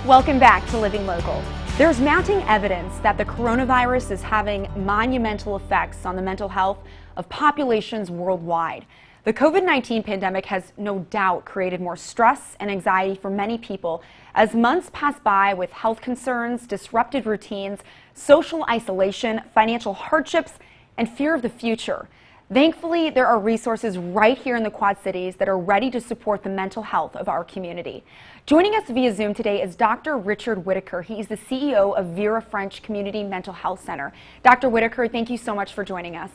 Welcome back to Living Local. There's mounting evidence that the coronavirus is having monumental effects on the mental health of populations worldwide. The COVID-19 pandemic has no doubt created more stress and anxiety for many people as months pass by with health concerns, disrupted routines, social isolation, financial hardships, and fear of the future. Thankfully, there are resources right here in the Quad Cities that are ready to support the mental health of our community. Joining us via Zoom today is Dr. Richard Whitaker. He is the CEO of Vera French Community Mental Health Center. Dr. Whitaker, thank you so much for joining us.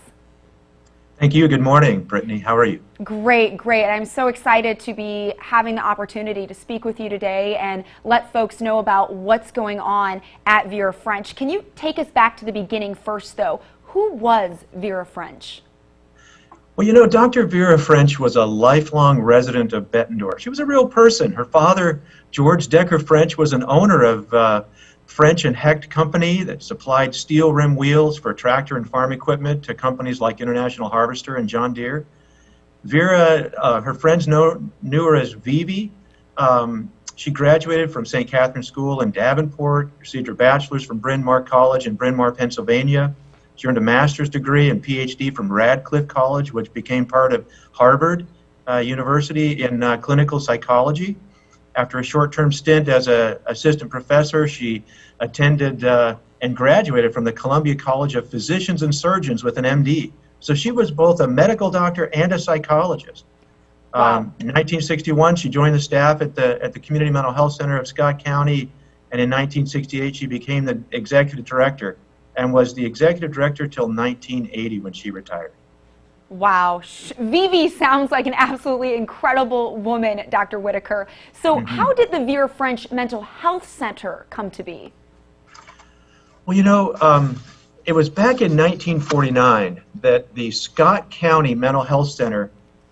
Thank you. Good morning, Brittany. How are you? Great, great. I'm so excited to be having the opportunity to speak with you today and let folks know about what's going on at Vera French. Can you take us back to the beginning first, though? Who was Vera French? Well, you know, Dr. Vera French was a lifelong resident of Bettendorf. She was a real person. Her father, George Decker French, was an owner of French and Hecht Company that supplied steel rim wheels for tractor and farm equipment to companies like International Harvester and John Deere. Vera, her friends knew her as Vivi. She graduated from St. Catherine's School in Davenport, received her bachelor's from Bryn Mawr College in Bryn Mawr, Pennsylvania. She earned a master's degree and PhD from Radcliffe College, which became part of Harvard University in clinical psychology. After a short-term stint as an assistant professor, she attended and graduated from the Columbia College of Physicians and Surgeons with an MD. So she was both a medical doctor and a psychologist. Wow. In 1961, she joined the staff at the Community Mental Health Center of Scott County, and in 1968, she became the executive director and was the executive director till 1980 when she retired. Wow. Vivi sounds like an absolutely incredible woman, Dr. Whitaker. So how did the Vera French Mental Health Center come to be? Well, you know, it was back in 1949 that the Scott County Mental Health Center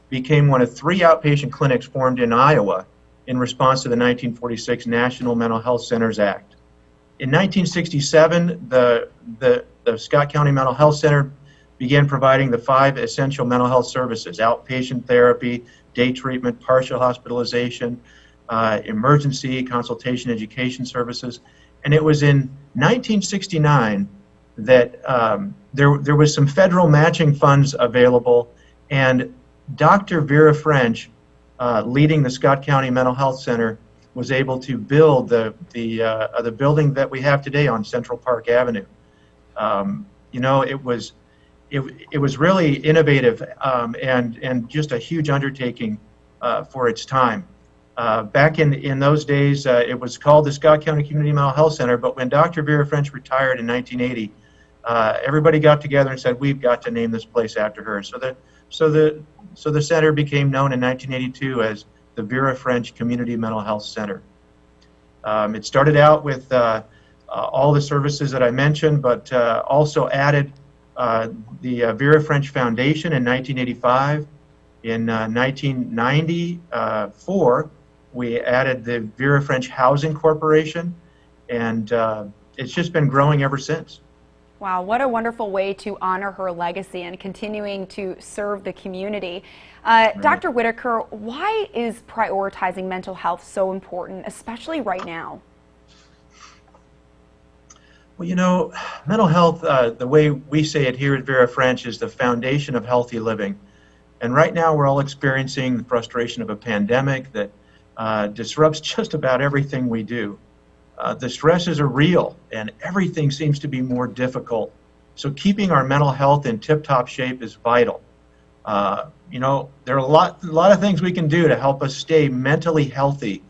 became one of 3 outpatient clinics formed in Iowa in response to the 1946 National Mental Health Centers Act. In 1967, the Scott County Mental Health Center began providing the 5 essential mental health services: outpatient therapy, day treatment, partial hospitalization, emergency consultation education services. And it was in 1969 that there was some federal matching funds available, and Dr. Vera French, leading the Scott County Mental Health Center, was able to build the building that we have today on Central Park Avenue. You know, it was really innovative and just a huge undertaking for its time. Back in those days, it was called the Scott County Community Mental Health Center, but when Dr. Vera French retired in 1980, everybody got together and said, we've got to name this place after her. So the center became known in 1982 as the Vera French Community Mental Health Center. It started out with all the services that I mentioned, but also added the Vera French Foundation in 1985. In 1994, we added the Vera French Housing Corporation, and it's just been growing ever since. Wow, what a wonderful way to honor her legacy and continuing to serve the community. Right. Dr. Whitaker, why is prioritizing mental health so important, especially right now? Well, you know, mental health, the way we say it here at Vera French, is the foundation of healthy living. And right now we're all experiencing the frustration of a pandemic that disrupts just about everything we do. The stresses are real and everything seems to be more difficult. So keeping our mental health in tip-top shape is vital. You know, there are a lot of things we can do to help us stay mentally healthy,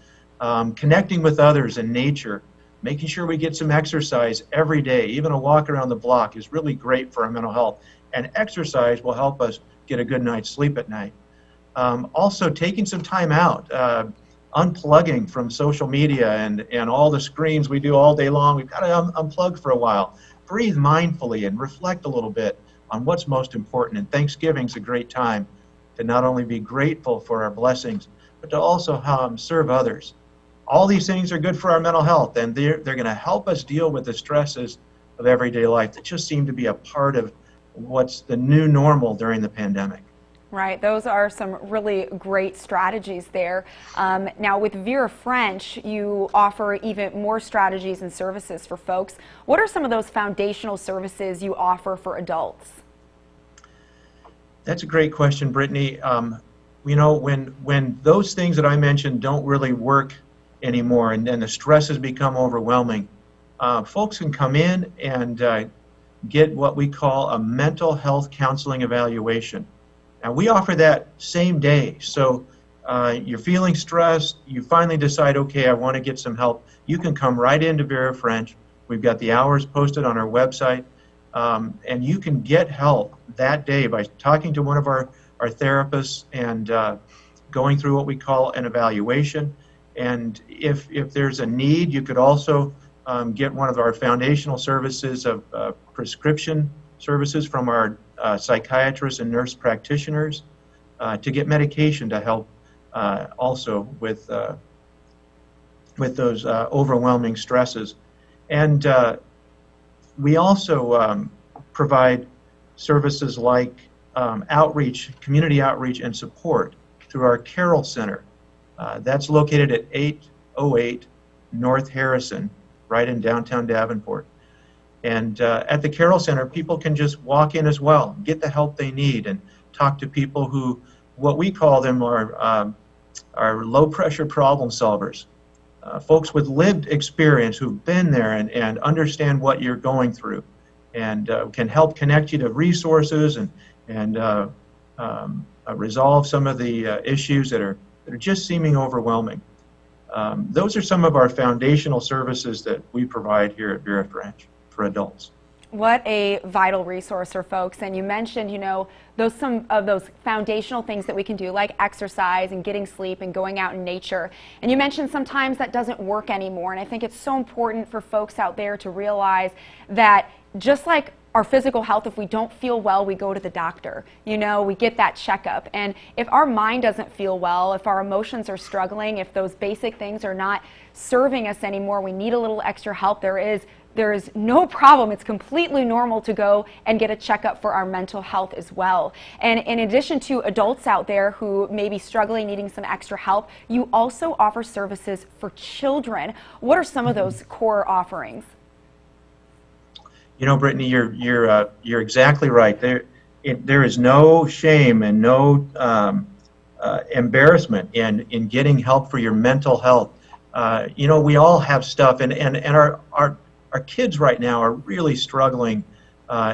connecting with others and nature, making sure we get some exercise every day. Even a walk around the block is really great for our mental health. And exercise will help us get a good night's sleep at night. Also, taking some time out, unplugging from social media and all the screens we do all day long. We've got to unplug for a while. Breathe mindfully and reflect a little bit on what's most important. And Thanksgiving's a great time to not only be grateful for our blessings, but to also serve others. All these things are good for our mental health, and they're going to help us deal with the stresses of everyday life that just seem to be a part of what's the new normal during the pandemic. Right, those are some really great strategies there. Now with Vera French, you offer even more strategies and services for folks. What are some of those foundational services you offer for adults? That's a great question, Brittany. You know, when those things that I mentioned don't really work anymore and the stress has become overwhelming, folks can come in and get what we call a mental health counseling evaluation. And we offer that same day. So you're feeling stressed, you finally decide, okay, I want to get some help. You can come right into Vera French. We've got the hours posted on our website. And you can get help that day by talking to one of our therapists and going through what we call an evaluation. And if there's a need, you could also get one of our foundational services of prescription services from our psychiatrists and nurse practitioners to get medication to help also with those overwhelming stresses. And we also provide services like outreach, community outreach and support through our Carroll Center. That's located at 808 North Harrison, right in downtown Davenport. And at the Carroll Center, people can just walk in as well, get the help they need, and talk to people who, what we call them, are low-pressure problem solvers. Folks with lived experience who've been there and understand what you're going through, and can help connect you to resources and resolve some of the issues that are just seeming overwhelming. Those are some of our foundational services that we provide here at Vera French for adults. What a vital resource for folks. And you mentioned, you know, some of those foundational things that we can do, like exercise and getting sleep and going out in nature. And you mentioned sometimes that doesn't work anymore. And I think it's so important for folks out there to realize that just like our physical health, if we don't feel well, we go to the doctor. You know, we get that checkup. And if our mind doesn't feel well, if our emotions are struggling, if those basic things are not serving us anymore, we need a little extra help. There is no problem. It's completely normal to go and get a checkup for our mental health as well. And in addition to adults out there who may be struggling, needing some extra help, you also offer services for children. What are some of those core offerings? You know, Brittany, you're exactly right. There is no shame and no embarrassment in getting help for your mental health. You know, we all have stuff, and our kids right now are really struggling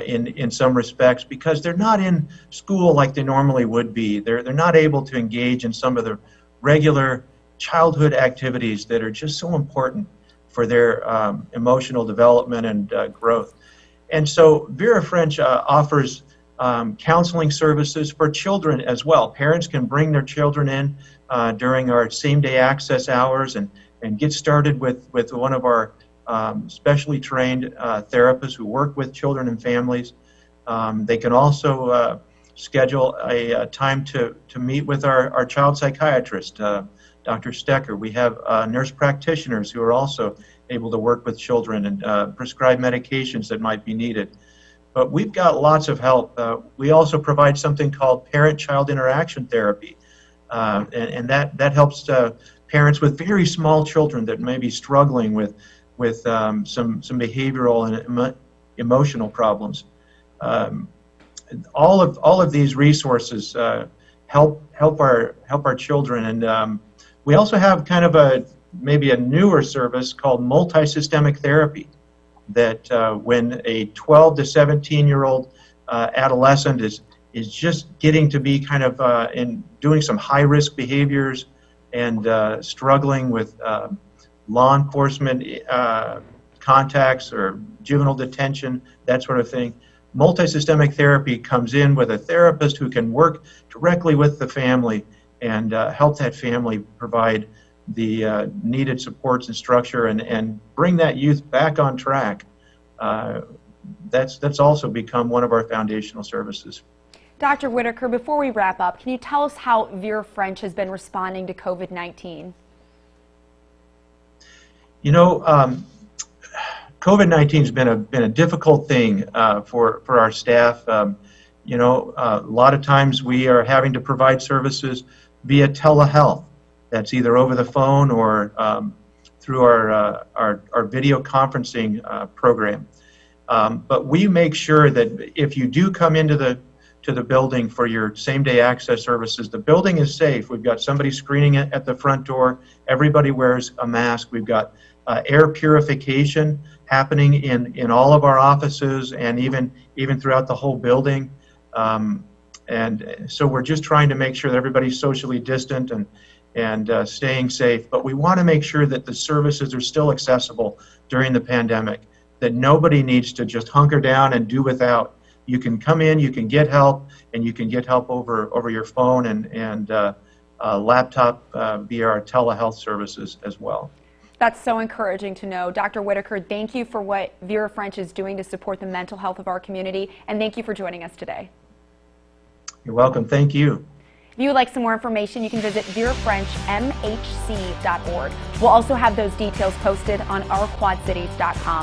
in some respects because they're not in school like they normally would be. They're not able to engage in some of the regular childhood activities that are just so important for their emotional development and growth. And so Vera French offers counseling services for children as well. Parents can bring their children in during our same-day access hours and get started with one of our specially trained therapists who work with children and families. They can also schedule a time to meet with our child psychiatrist, Dr. Stecker. We have nurse practitioners who are also able to work with children and prescribe medications that might be needed. But we've got lots of help. We also provide something called parent-child interaction therapy, and that helps parents with very small children that may be struggling with some behavioral and emotional problems. All of these resources help our children, and we also have kind of maybe a newer service called multi-systemic therapy. That when a 12 to 17-year-old adolescent is just getting to be kind of in doing some high-risk behaviors and struggling with law enforcement contacts or juvenile detention, that sort of thing. Multi-systemic therapy comes in with a therapist who can work directly with the family and help that family provide the needed supports and structure and bring that youth back on track. That's also become one of our foundational services. Dr. Whitaker, before we wrap up, can you tell us how Vera French has been responding to COVID-19? You know, COVID-19 has been a difficult thing for our staff. A lot of times we are having to provide services via telehealth. That's either over the phone or through our video conferencing program. But we make sure that if you do come into the building for your same-day access services, the building is safe. We've got somebody screening it at the front door. Everybody wears a mask. We've got air purification happening in all of our offices and even throughout the whole building. And so we're just trying to make sure that everybody's socially distant and staying safe. But we want to make sure that the services are still accessible during the pandemic, that nobody needs to just hunker down and do without. You can come in, you can get help, and you can get help over your phone and laptop via our telehealth services as well. That's so encouraging to know. Dr. Whitaker, thank you for what Vera French is doing to support the mental health of our community, and thank you for joining us today. You're welcome. Thank you. If you would like some more information, you can visit verafrenchmhc.org. We'll also have those details posted on ourquadcities.com.